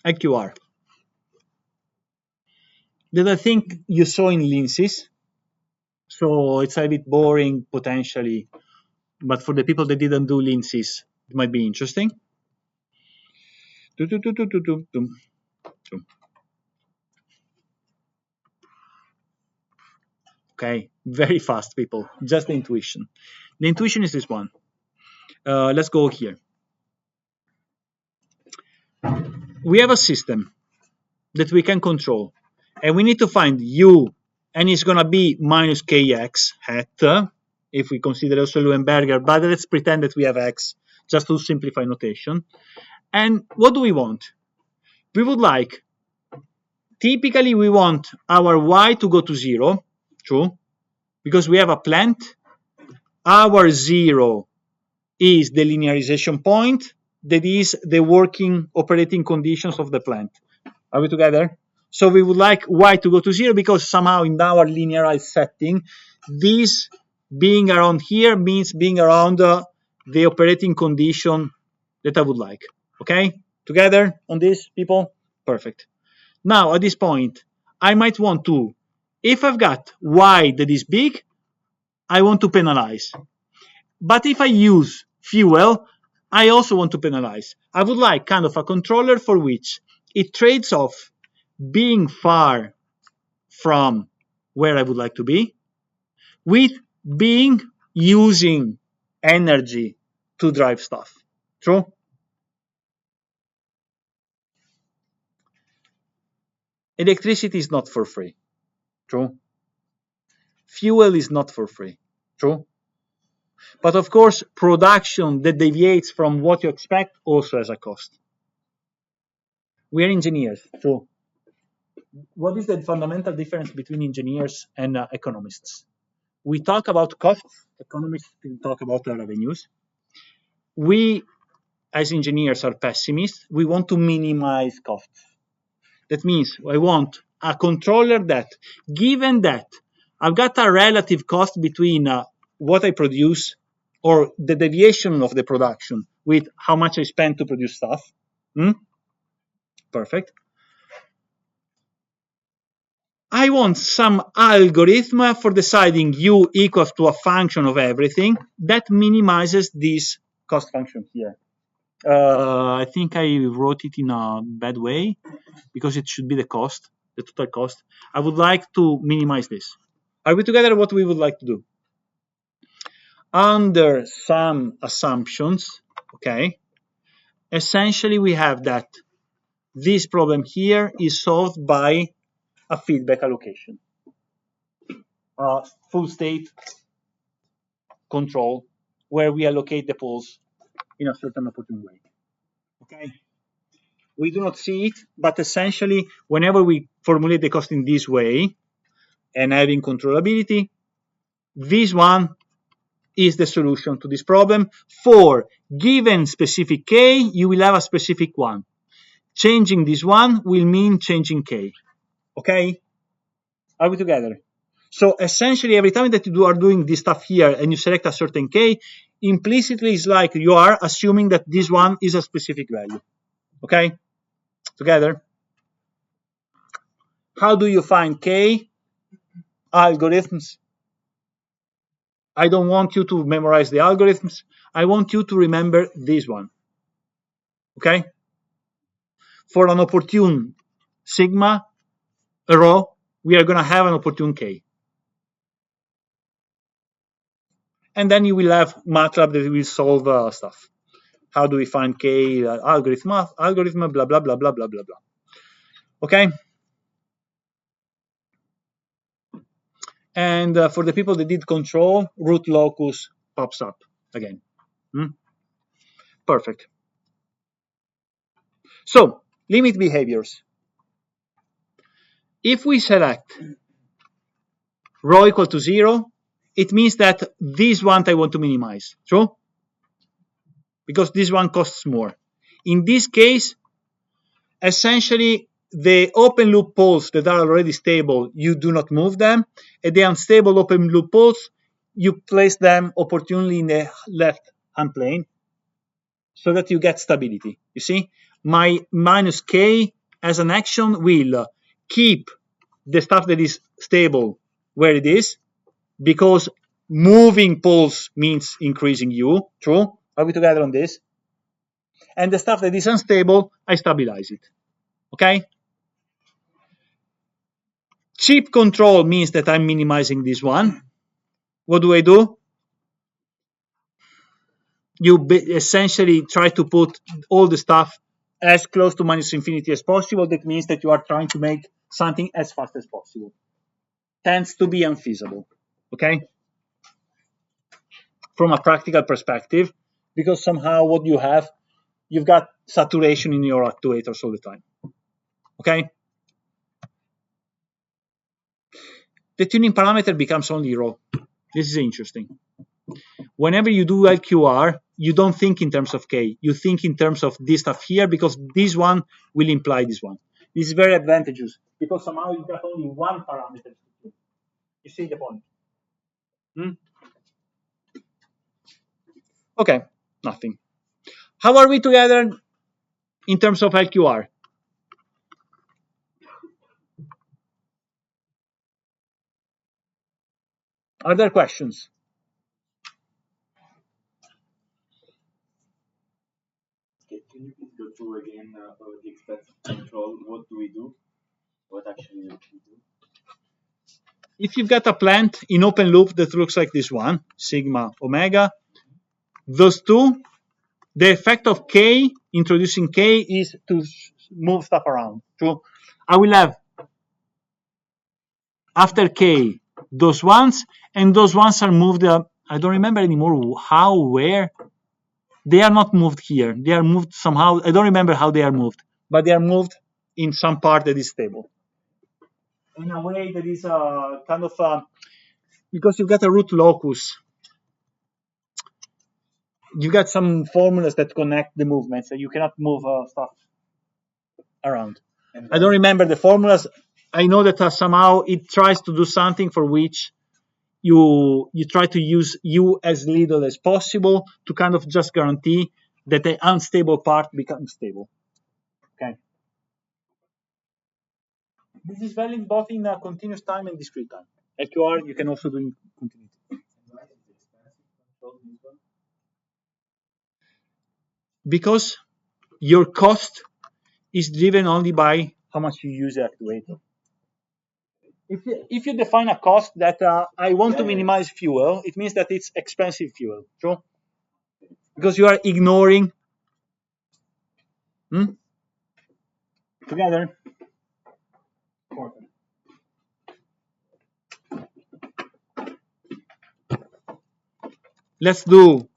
IQR. That I think you saw in Lindsay's. So it's a bit boring potentially, but for the people that didn't do Lindsay's, it might be interesting. Okay, very fast, people. Just the intuition. The intuition is this one. Let's go here. We have a system that we can control, and we need to find u, and it's going to be minus kx hat, if we consider also Leuenberger, but let's pretend that we have x, just to simplify notation. And what do we want? We would like, typically we want our y to go to 0, true, because we have a plant. Our 0 is the linearization point, that is the working operating conditions of the plant. Are we together? So we would like y to go to 0 because somehow in our linearized setting, this being around here means being around the operating condition that I would like. Okay? Together on this, people? Perfect. Now, at this point, I might want to, if I've got y that is big, I want to penalize. But if I use fuel, I also want to penalize. I would like kind of a controller for which it trades off being far from where I would like to be with being using energy to drive stuff. True? Electricity is not for free. True? Fuel is not for free. True? But of course, production that deviates from what you expect also has a cost. We are engineers. True. What is the fundamental difference between engineers and economists? We talk about costs. Economists talk about revenues. We, as engineers, are pessimists. We want to minimize costs. That means I want a controller that, given that I've got a relative cost between what I produce or the deviation of the production with how much I spend to produce stuff. Perfect. I want some algorithm for deciding u equals to a function of everything that minimizes this cost function here. I think I wrote it in a bad way because it should be the cost, the total cost. I would like to minimize this. Are we together what we would like to do? Under some assumptions, okay, essentially we have that this problem here is solved by a feedback allocation. Full state control where we allocate the poles in a certain opportune way. Okay. We do not see it, but essentially, whenever we formulate the cost in this way and having controllability, this one is the solution to this problem. For given specific k, you will have a specific one. Changing this one will mean changing k. Okay? Are we together? So essentially, every time that you are doing this stuff here and you select a certain k, implicitly it's like you are assuming that this one is a specific value. Okay? Together? How do you find k? Algorithms. I don't want you to memorize the algorithms. I want you to remember this one. Okay? For an opportune sigma, a rho, we are going to have an opportune k. And then you will have MATLAB that will solve stuff. How do we find k? Algorithm, blah, blah, blah, blah, blah, blah, blah. Okay? And for the people that did control, root locus pops up again. Perfect. So, limit behaviors. If we select rho equal to 0, it means that this one I want to minimize. True? Because this one costs more. In this case, essentially, the open loop poles that are already stable, you do not move them. And the unstable open loop poles, you place them opportunely in the left hand plane so that you get stability. You see? my minus k as an action will keep the stuff that is stable where it is, because moving poles means increasing u. True? Are we together on this? And the stuff that is unstable, I stabilize it. Okay? Cheap control means that I'm minimizing this one. What do? You essentially try to put all the stuff as close to minus infinity as possible. That means that you are trying to make something as fast as possible. Tends to be unfeasible. Okay? From a practical perspective, because somehow what you have, you've got saturation in your actuators all the time. Okay? The tuning parameter becomes only rho. This is interesting. Whenever you do LQR, you don't think in terms of K. You think in terms of this stuff here, because this one will imply this one. This is very advantageous, because somehow you got only one parameter. You see the point? Okay, nothing. How are we together in terms of LQR? Are there questions? Okay, can you please go through again the expense control? What do we do? What actually do we do? If you've got a plant in open loop that looks like this one, sigma omega, those two, the effect of K, introducing K, is to move stuff around. So I will have, after K, those ones, and those ones are moved, I don't remember anymore how, where. They are not moved here. They are moved somehow. I don't remember how they are moved, but they are moved in some part that is stable. In a way that is kind of, because you've got a root locus, you've got some formulas that connect the movements, and you cannot move stuff around. I don't remember the formulas. I know that somehow it tries to do something for which you try to use u as little as possible to kind of just guarantee that the unstable part becomes stable. Okay. This is valid both in continuous time and discrete time. LQR you can also do in continuity. Because your cost is driven only by how much you use the actuator. If you define a cost that I want to minimize fuel, it means that it's expensive fuel. True? Because you are ignoring. Together. Let's do